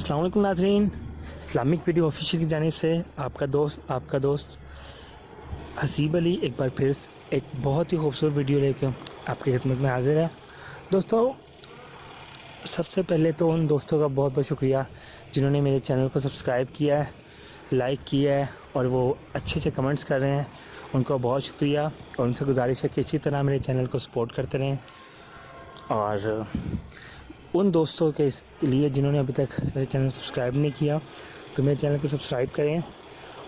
अस्सलाम वालेकुम नाज़रीन, इस्लामिक वीडियो ऑफिशियल की जानिब से आपका दोस्त हसीब अली एक बार फिर एक बहुत ही खूबसूरत वीडियो लेकर आपकी खिदमत में हाजिर है। दोस्तों, सबसे पहले तो उन दोस्तों का बहुत बहुत शुक्रिया जिन्होंने मेरे चैनल को सब्सक्राइब किया है, लाइक किया है और वो अच्छे अच्छे कमेंट्स कर रहे हैं। उनका बहुत शुक्रिया और उनसे गुजारिश है कि इसी तरह मेरे चैनल को सपोर्ट करते रहें। और उन दोस्तों के लिए जिन्होंने अभी तक मेरे चैनल सब्सक्राइब नहीं किया, तो मेरे चैनल को सब्सक्राइब करें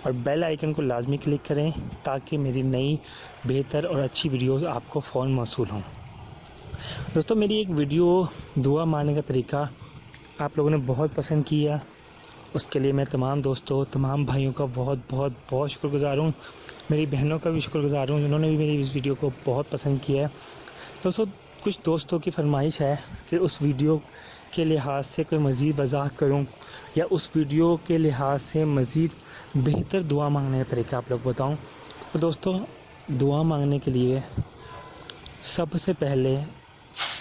और बेल आइकन को लाजमी क्लिक करें ताकि मेरी नई बेहतर और अच्छी वीडियोस आपको फ़ौरन मौसूल हों। दोस्तों, मेरी एक वीडियो दुआ मांगने का तरीका आप लोगों ने बहुत पसंद किया, उसके लिए मैं तमाम दोस्तों, तमाम भाइयों का बहुत बहुत बहुत शुक्रगुज़ार हूँ। मेरी बहनों का भी शुक्रगुज़ार हूँ जिन्होंने भी मेरी इस वीडियो को बहुत पसंद किया है। दोस्तों, कुछ दोस्तों की फरमाइश है कि उस वीडियो के लिहाज से कोई मज़ीद वजाहत करूं या उस वीडियो के लिहाज से मज़ीद बेहतर दुआ मांगने का तरीका आप लोग बताऊं। तो दोस्तों, दुआ मांगने के लिए सबसे पहले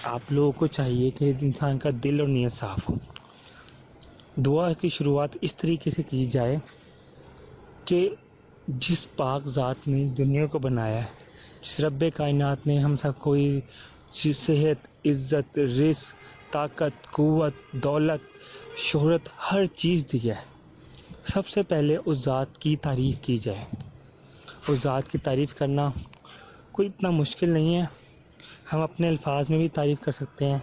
आप लोगों को चाहिए कि इंसान का दिल और नीयत साफ़ हो। दुआ की शुरुआत इस तरीके से की जाए कि जिस पाक ज़ात ने दुनिया को बनाया है, जिस रब्बे कायनात ने हम सब कोई सेहत, इज़्ज़त, रिज़्क़, ताकत, क़ुव्वत, दौलत, शोहरत, हर चीज़ दी है, सबसे पहले उस ज़ात की तारीफ़ की जाए। उस ज़ात की तारीफ़ करना कोई इतना मुश्किल नहीं है, हम अपने अल्फाज में भी तारीफ़ कर सकते हैं।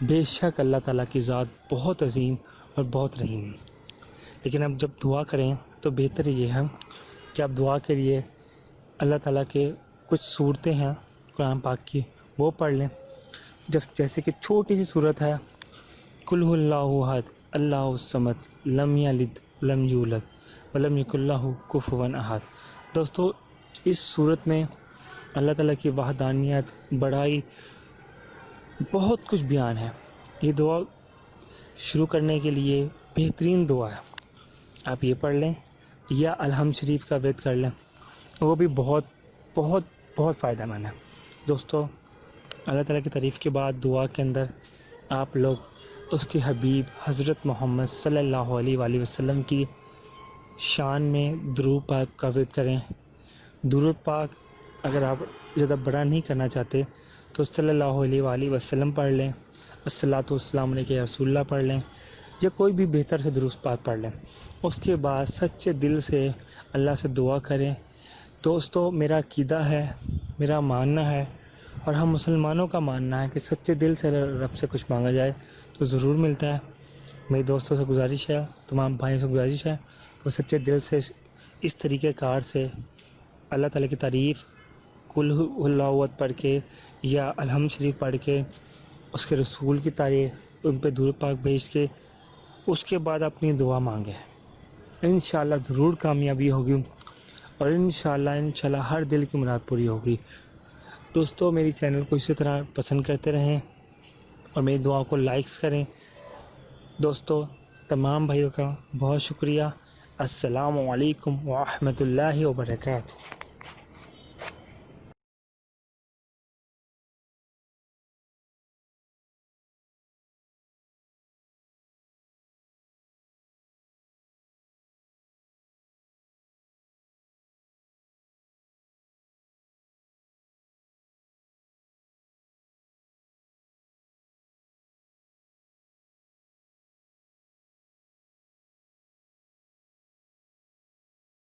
बेशक अल्लाह ताला की ज़ात बहुत अज़ीम और बहुत रहीम है। लेकिन अब जब दुआ करें तो बेहतर ये है कि आप दुआ के लिए अल्लाह ताला के कुछ सूरतें हैं कुरान पाक की, वो पढ़ लें। जैसे कि छोटी सी सूरत है, कुल हुवल्लाहु अहद अल्लाहुस समद लम यलिद लम यूलद वलम यकुल लहू कुफुवन अहद। दोस्तों, इस सूरत में अल्लाह ताला की वहदानियत, बड़ाई, बहुत कुछ बयान है। ये दुआ शुरू करने के लिए बेहतरीन दुआ है, आप ये पढ़ लें या अलहम्द शरीफ का विद कर लें, वो भी बहुत बहुत बहुत फ़ायदेमंद है। दोस्तों, अल्लाह ताला की तारीफ़ के बाद दुआ के अंदर आप लोग उसके हबीब हज़रत मोहम्मद सल्लल्लाहु अलैहि वसल्लम की शान में दुरूद पाक का विद करें। दुरूद पाक अगर आप ज़्यादा बड़ा नहीं करना चाहते तो सल्लल्लाहु अलैहि वसल्लम पढ़ लें, अस्सलातु वस्सलामु अलैका या रसूलल्लाह पढ़ लें, या कोई भी बेहतर से दुरूद पाक पढ़ लें। उसके बाद सच्चे दिल से अल्लाह से दुआ करें। दोस्तों, मेरा अक़ीदा है, मेरा मानना है और हम मुसलमानों का मानना है कि सच्चे दिल से रब से कुछ मांगा जाए तो ज़रूर मिलता है। मेरे दोस्तों से गुजारिश है, तमाम भाइयों से गुजारिश है, तो सच्चे दिल से इस तरीके कार से अल्लाह ताला की तारीफ़ कुल हुवल्लाहु अहद पढ़ के या अलहम्द शरीफ पढ़ के, उसके रसूल की तारीफ़, उन पर दुरूद पाक भेज के, उसके बाद अपनी दुआ मांगे। इंशाअल्लाह ज़रूर कामयाबी होगी और इंशाअल्लाह हर दिल की मुराद पूरी होगी। दोस्तों, मेरी चैनल को इसी तरह पसंद करते रहें और मेरी दुआओं को लाइक्स करें। दोस्तों, तमाम भाइयों का बहुत शुक्रिया। अस्सलामु अलैकुम व रहमतुल्लाहि व बरकातुहू।